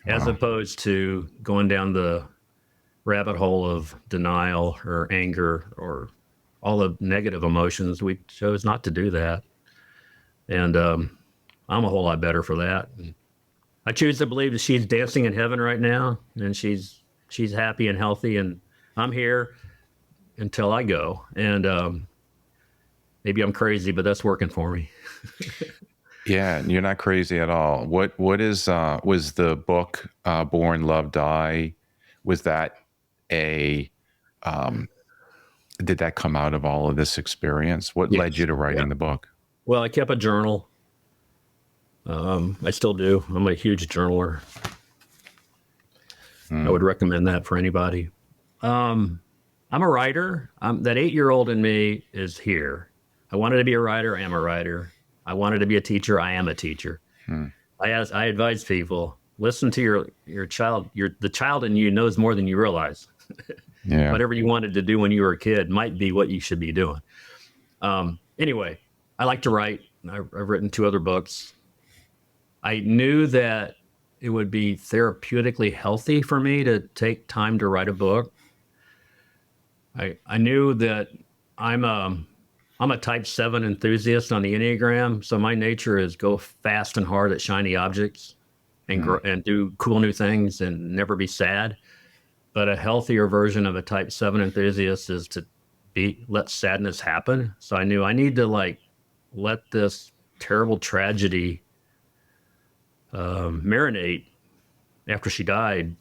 as opposed to going down the rabbit hole of denial or anger or all the negative emotions. We chose not to do that. And I'm a whole lot better for that. And I choose to believe that she's dancing in heaven right now, and she's happy and healthy, and I'm here until I go. And maybe I'm crazy, but that's working for me. Yeah, you're not crazy at all. What was the book Born, Love, Die? Was that a did that come out of all of this experience? What led you to writing the book? Well, I kept a journal. I still do. I'm a huge journaler. I would recommend that for anybody. I'm a writer. That 8-year-old in me is here. I wanted to be a writer. I am a writer. I wanted to be a teacher. I am a teacher. I advise people, listen to your child. The child in you knows more than you realize. Yeah. Whatever you wanted to do when you were a kid might be what you should be doing. Anyway, I like to write. I've written 2 other books. I knew that it would be therapeutically healthy for me to take time to write a book. I knew that I'm a type 7 enthusiast on the Enneagram. So my nature is go fast and hard at shiny objects and do cool new things and never be sad. But a healthier version of a type 7 enthusiast is to let sadness happen. So I knew I need to let this terrible tragedy marinate after she died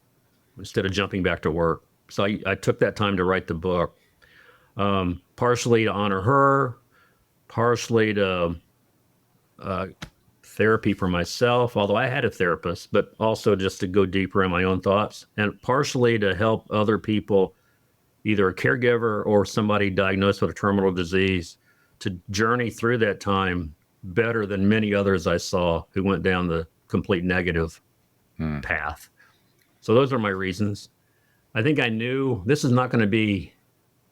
instead of jumping back to work. So I took that time to write the book, partially to honor her, partially to therapy for myself, although I had a therapist, but also just to go deeper in my own thoughts, and partially to help other people, either a caregiver or somebody diagnosed with a terminal disease, to journey through that time better than many others I saw who went down the complete negative path. So those are my reasons. I think I knew this is not going to be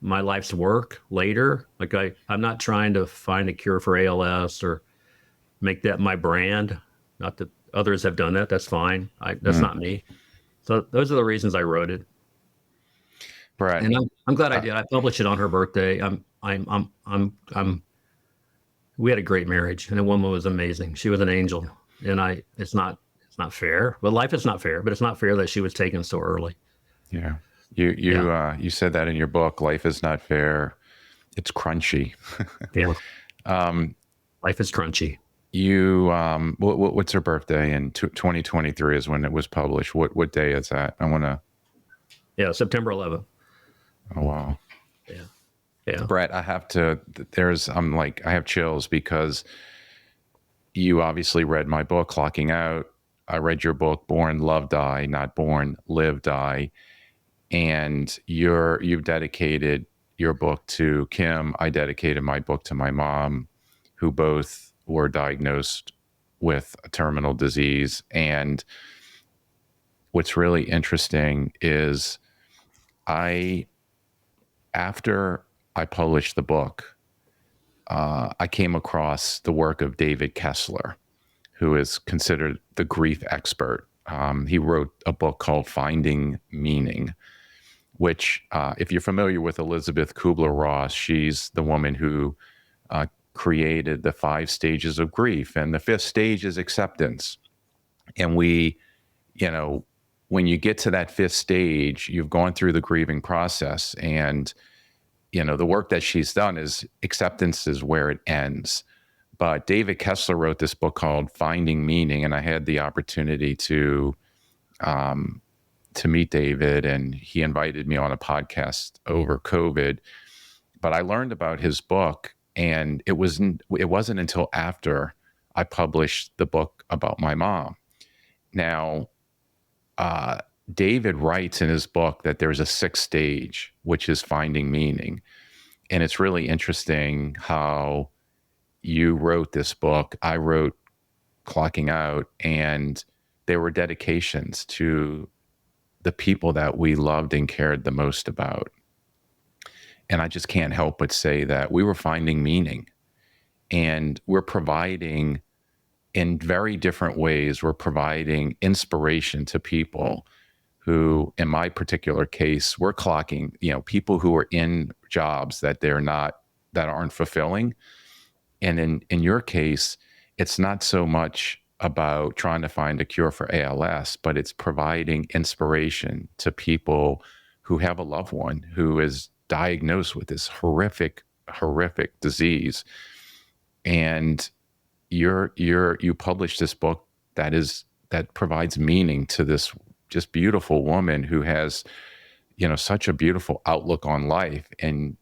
my life's work later. I'm not trying to find a cure for ALS or make that my brand. Not that others have done that. That's fine. That's not me. So those are the reasons I wrote it. Brett, and I'm glad I did. I published it on her birthday. We had a great marriage, and the woman was amazing. She was an angel, and it's not fair. But life is not fair. But it's not fair that she was taken so early. Yeah. You said that in your book, Life is Not Fair. It's crunchy. Yeah. Life is crunchy. What's her birthday? In 2023 is when it was published. What day is that? I want to. Yeah, September 11th. Oh, wow. Yeah. Brett, I have to, I have chills because you obviously read my book, Clocking Out. I read your book, Born, Love, Die, not Born, Live, Die. And you've dedicated your book to Kim. I dedicated my book to my mom, who both were diagnosed with a terminal disease. And what's really interesting is after I published the book, I came across the work of David Kessler, who is considered the grief expert. He wrote a book called Finding Meaning. which, if you're familiar with Elizabeth Kubler-Ross, she's the woman who created the 5 stages of grief, and the 5th stage is acceptance. And we, you know, when you get to that 5th stage, you've gone through the grieving process, and the work that she's done is acceptance is where it ends. But David Kessler wrote this book called Finding Meaning, and I had the opportunity to meet David, and he invited me on a podcast over COVID. But I learned about his book, and it wasn't until after I published the book about my mom. Now, David writes in his book that there's a 6th stage, which is finding meaning. And it's really interesting how you wrote this book. I wrote Clocking Out, and there were dedications to the people that we loved and cared the most about. And I just can't help but say that we were finding meaning, and we're providing, in very different ways, we're providing inspiration to people who, in my particular case, we're clocking, people who are in jobs that aren't fulfilling. And in your case, it's not so much about trying to find a cure for ALS, but it's providing inspiration to people who have a loved one who is diagnosed with this horrific disease. And you published this book that provides meaning to this just beautiful woman who has, such a beautiful outlook on life. And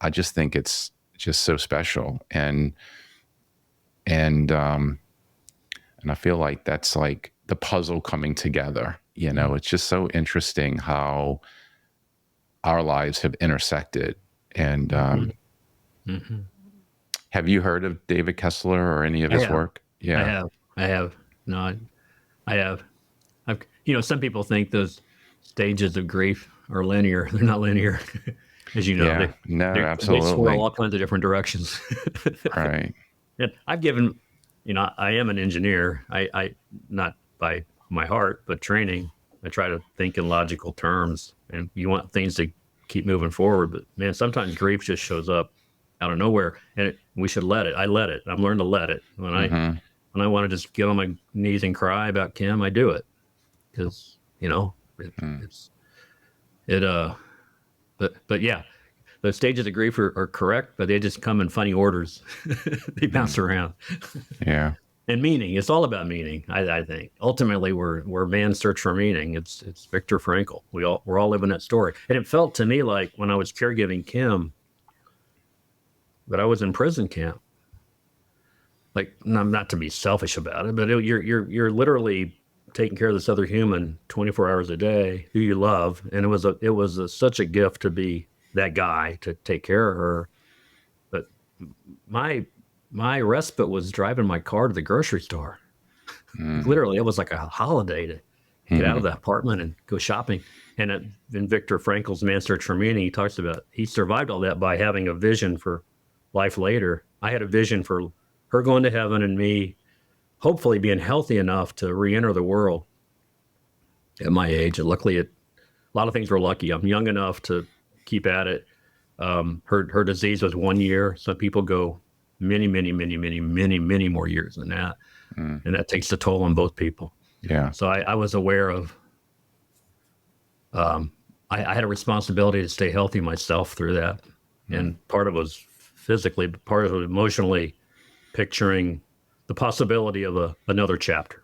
I just think it's just so special. And I feel like that's like the puzzle coming together. It's just so interesting how our lives have intersected. And have you heard of David Kessler or any of his work? Yeah, I have. No, I have. Some people think those stages of grief are linear. They're not linear, as you know. Yeah, absolutely. They swirl all kinds of different directions. Right. And I've given, I am an engineer. I not by my heart, but training. I try to think in logical terms, and you want things to keep moving forward. But man, sometimes grief just shows up out of nowhere, and we should let it. I let it. I've learned to let it. When I want to just get on my knees and cry about Kim, I do it, because but yeah, the stages of grief are correct, but they just come in funny orders. They bounce around. Yeah. And meaning, it's all about meaning. I think ultimately we're man's search for meaning. It's Viktor Frankl. We're all living that story. And it felt to me like when I was caregiving Kim, that I was in prison camp. Like, not to be selfish about it, but you're literally taking care of this other human 24 hours a day who you love, and it was such a gift to be that guy to take care of her. But my respite was driving my car to the grocery store. Literally, it was like a holiday to get out of the apartment and go shopping. And in Viktor Frankl's Man's Search for Meaning, he talks about he survived all that by having a vision for life later. I had a vision for her going to heaven and me hopefully being healthy enough to re-enter the world at my age. And luckily, a lot of things were lucky. I'm young enough to keep at it. Her disease was 1 year. Some people go many more years than that. And that takes a toll on both people. Yeah. So I was aware of, I had a responsibility to stay healthy myself through that. And part of it was physically, but part of it emotionally, picturing the possibility of another chapter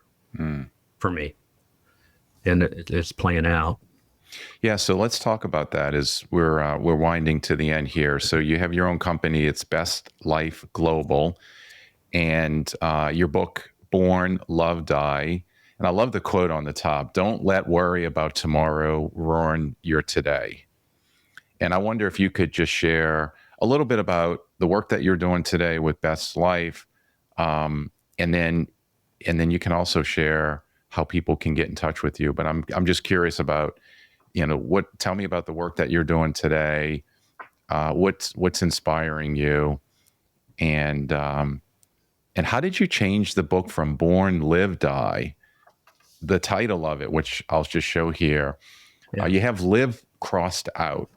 for me. And it's playing out. Yeah, so let's talk about that as we're winding to the end here. So you have your own company. It's Best Life Global, and your book, Born, Love, Die. And I love the quote on the top: "Don't let worry about tomorrow ruin your today." And I wonder if you could just share a little bit about the work that you're doing today with Best Life, and then you can also share how people can get in touch with you. But I'm just curious about, tell me about the work that you're doing today. What's inspiring you, and how did you change the book from Born, Live, Die, the title of it, which I'll just show here. Yeah. You have live crossed out,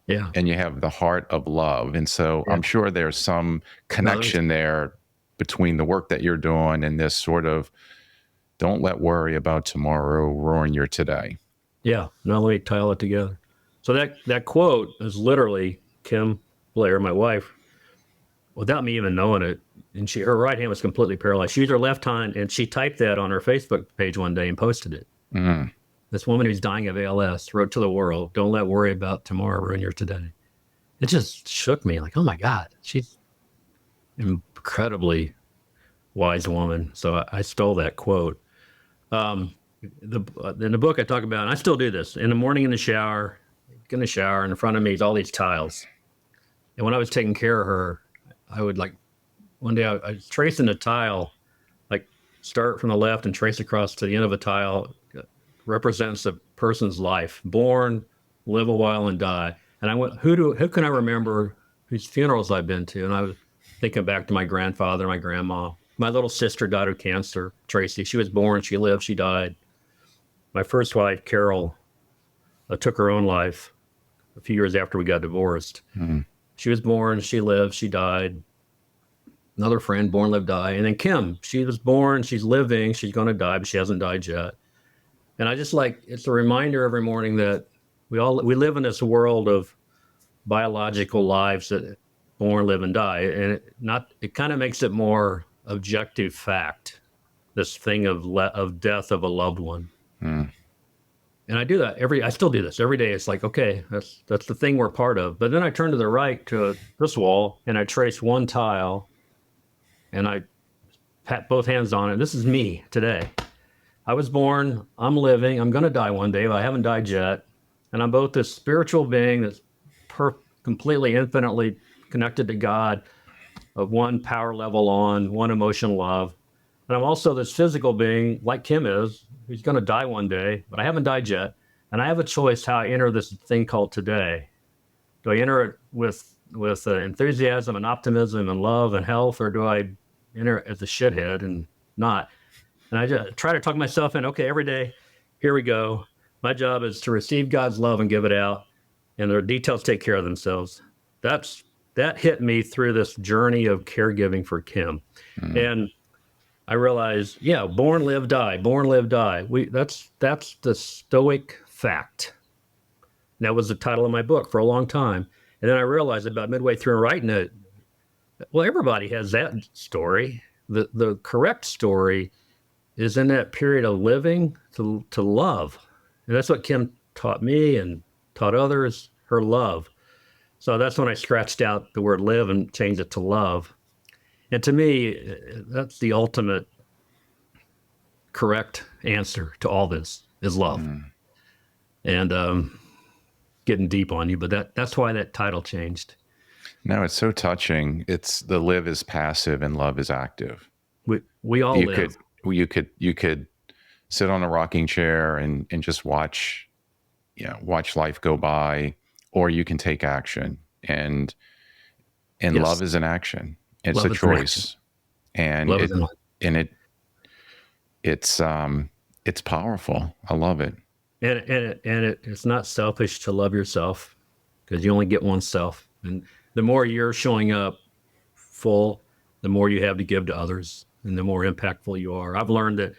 Yeah. and you have the heart of love. And so Yeah. I'm sure there's some connection there between the work that you're doing and this sort of don't let worry about tomorrow ruin your today. Yeah. Now let me tie all it together. So that quote is literally Kim Blair, my wife, without me even knowing it. And her right hand was completely paralyzed. She used her left hand, and she typed that on her Facebook page one day and posted it. Mm. This woman who's dying of ALS wrote to the world, "Don't let worry about tomorrow ruin your today." It just shook me, like, oh my God, she's an incredibly wise woman. So I stole that quote. In the book I talk about, and I still do this, in the morning in the shower, and in front of me is all these tiles. And when I was taking care of her, I would one day I was tracing a tile, like start from the left and trace across to the end of a tile, represents a person's life, born, live a while, and die. And I went, who can I remember whose funerals I've been to? And I was thinking back to my grandfather, my grandma. My little sister died of cancer, Tracy. She was born, she lived, she died. My first wife, Carol, took her own life a few years after we got divorced. Mm. She was born, she lived, she died. Another friend, born, lived, die. And then Kim, she was born, she's living, she's going to die, but she hasn't died yet. And I just it's a reminder every morning that we live in this world of biological lives that born, live, and die. And it kind of makes it more objective fact, this thing of death of a loved one. Mm. And I do that I still do this every day. It's like, okay, that's the thing we're part of. But then I turn to the right to this wall and I trace one tile and I pat both hands on it. This is me today. I was born, I'm living, I'm going to die one day, but I haven't died yet. And I'm both this spiritual being that's completely, infinitely connected to God, of one power level on, one emotion love. And I'm also this physical being, like Kim is, who's going to die one day, but I haven't died yet. And I have a choice how I enter this thing called today. Do I enter it with enthusiasm and optimism and love and health, or do I enter it as a shithead and not? And I just try to talk myself in, okay, every day, here we go. My job is to receive God's love and give it out, and the details take care of themselves. That hit me through this journey of caregiving for Kim. Mm-hmm. And I realized, yeah, born, live, die, born, live, die. That's the stoic fact. And that was the title of my book for a long time. And then I realized about midway through writing it, well, everybody has that story. The correct story is in that period of living to love. And that's what Kim taught me and taught others, her love. So that's when I scratched out the word live and changed it to love. And to me, that's the ultimate correct answer to all this is love. Mm. And getting deep on you, but that's why that title changed. No, it's so touching. It's the live is passive and love is active. We all live. You could sit on a rocking chair and just watch life go by, or you can take action. And yes. Love is an action. It's love a choice. And it's powerful. I love it. And it's not selfish to love yourself, because you only get one self. And the more you're showing up full, the more you have to give to others, and the more impactful you are. I've learned that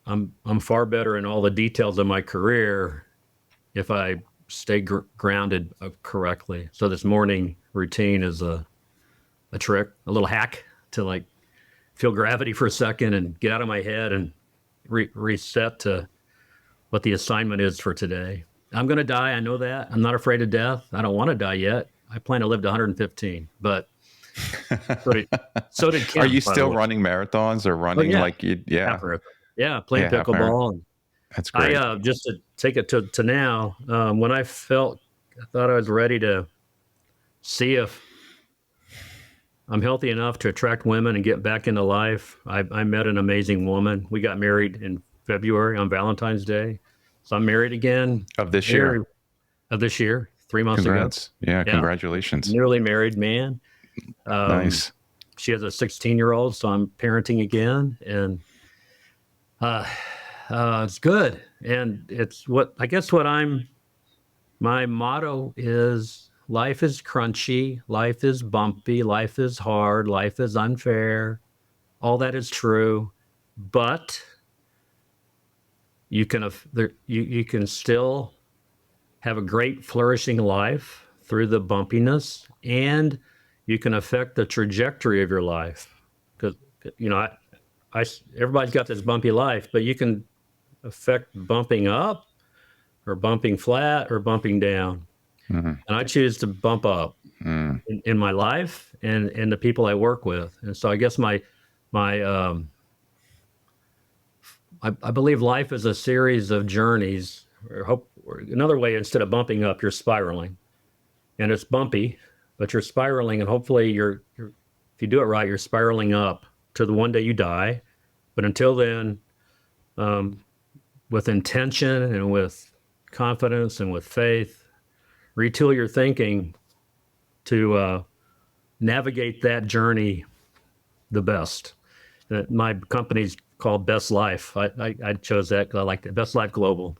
I'm far better in all the details of my career if I stay grounded correctly. So this morning routine is a trick, a little hack to feel gravity for a second and get out of my head and reset to what the assignment is for today. I'm going to die. I know that. I'm not afraid of death. I don't want to die yet. I plan to live to 115, but so did Kim. Are you still running marathons or running Yeah, playing pickleball. That's great. Just to take it to now, when I thought I was ready to see if I'm healthy enough to attract women and get back into life, I met an amazing woman. We got married in February on Valentine's Day. So I'm married again. Of this year, 3 months ago. Yeah, congratulations. Newly married man. Nice. She has a 16-year-old, so I'm parenting again. And it's good. And it's what I'm My motto is life is crunchy, life is bumpy, life is hard, life is unfair. All that is true, but you can you can still have a great flourishing life through the bumpiness, and you can affect the trajectory of your life. Because everybody's got this bumpy life, but you can affect bumping up or bumping flat or bumping down. Mm-hmm. And I choose to bump up in my life and the people I work with. And so I guess I believe life is a series of journeys. Or another way, instead of bumping up, you're spiraling, and it's bumpy, but you're spiraling, and hopefully if you do it right, you're spiraling up to the one day you die. But until then, with intention and with confidence and with faith, retool your thinking to navigate that journey the best. My company's called Best Life. I chose that because I like it. Best Life Global.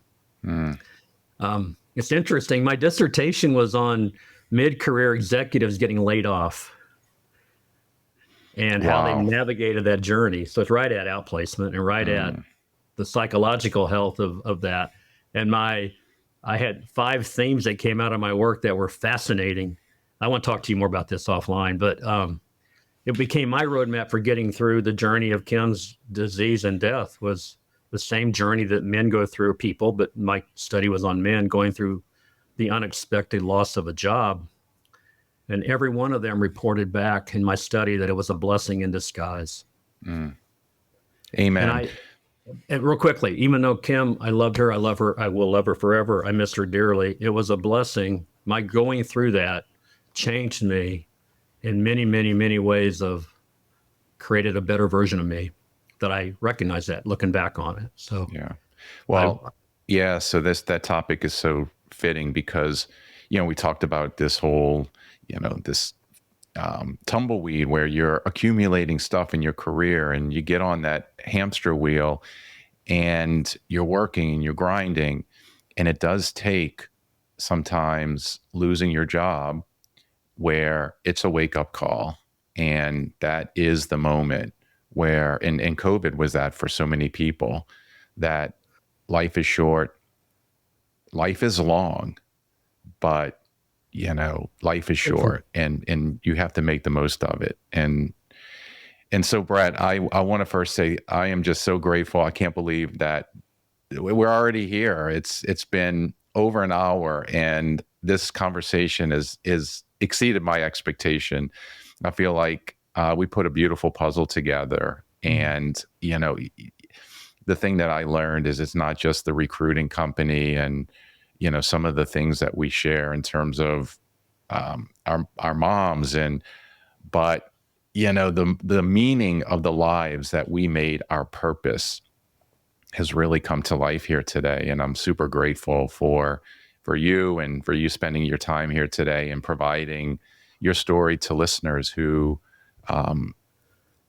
It's interesting. My dissertation was on mid-career executives getting laid off and how they navigated that journey. So it's right at outplacement and right at the psychological health of that. And I had 5 themes that came out of my work that were fascinating. I want to talk to you more about this offline, but it became my roadmap for getting through the journey of Kim's disease and death. Was the same journey that men go through, people, but my study was on men going through the unexpected loss of a job. And every one of them reported back in my study that it was a blessing in disguise. Amen. And real quickly, even though Kim, I loved her, I love her, I will love her forever, I missed her dearly, it was a blessing. My going through that changed me in many, many, many ways, of created a better version of me that I recognize that looking back on it. So, yeah. Well, so that topic is so fitting because, we talked about this whole, this tumbleweed where you're accumulating stuff in your career and you get on that hamster wheel and you're working and you're grinding. And it does take sometimes losing your job where it's a wake-up call. And that is the moment where, and COVID was that for so many people, that life is short, life is long, but life is short, and you have to make the most of it. And so, Brett, I want to first say I am just so grateful. I can't believe that we're already here. It's been over an hour, and this conversation is exceeded my expectation. I feel like we put a beautiful puzzle together, and the thing that I learned is it's not just the recruiting company and some of the things that we share in terms of our moms, but the meaning of the lives that we made our purpose has really come to life here today. And I'm super grateful for you and for you spending your time here today and providing your story to listeners who,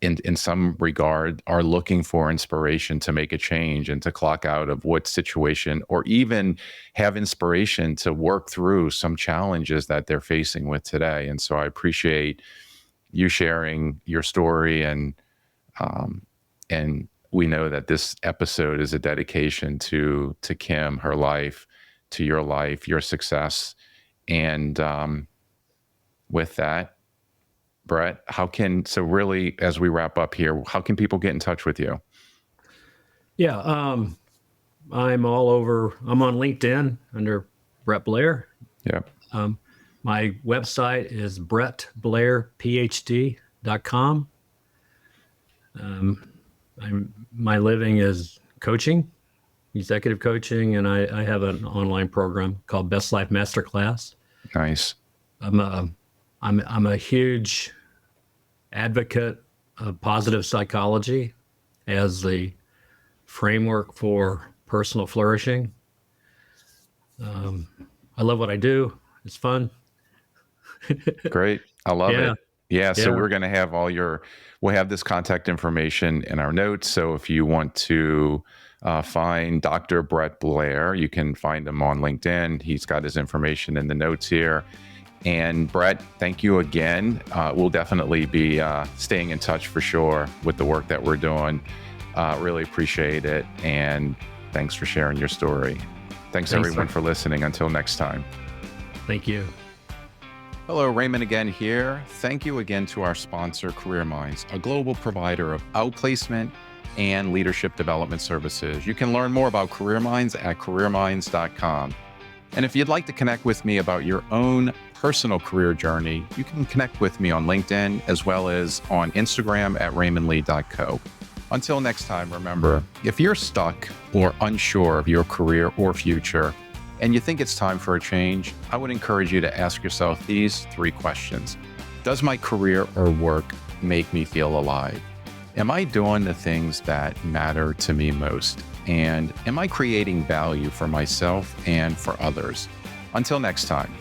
in some regard, are looking for inspiration to make a change and to clock out of what situation, or even have inspiration to work through some challenges that they're facing with today. And so I appreciate you sharing your story, and we know that this episode is a dedication to Kim, her life, to your life, your success. And with that, Brett, really, as we wrap up here, how can people get in touch with you? Yeah, I'm all over. I'm on LinkedIn under Brett Blair. Yeah. My website is brettblairphd.com. My living is coaching, executive coaching, and I have an online program called Best Life Masterclass. Nice. I'm a huge advocate of positive psychology as the framework for personal flourishing. I love what I do. It's fun. Great. I love it. Yeah. So we're going to have we'll have this contact information in our notes. So if you want to find Dr. Brett Blair. You can find him on LinkedIn. He's got his information in the notes here. And Brett, thank you again. We'll definitely be staying in touch for sure with the work that we're doing. Really appreciate it. And thanks for sharing your story. Thanks everyone for listening. Until next time. Thank you. Hello, Raymond again here. Thank you again to our sponsor, Career Minds, a global provider of outplacement and leadership development services. You can learn more about Career Minds at careerminds.com. And if you'd like to connect with me about your own personal career journey, you can connect with me on LinkedIn as well as on Instagram at raymondlee.co. Until next time, remember, if you're stuck or unsure of your career or future, and you think it's time for a change, I would encourage you to ask yourself these 3 questions. Does my career or work make me feel alive? Am I doing the things that matter to me most? And am I creating value for myself and for others? Until next time.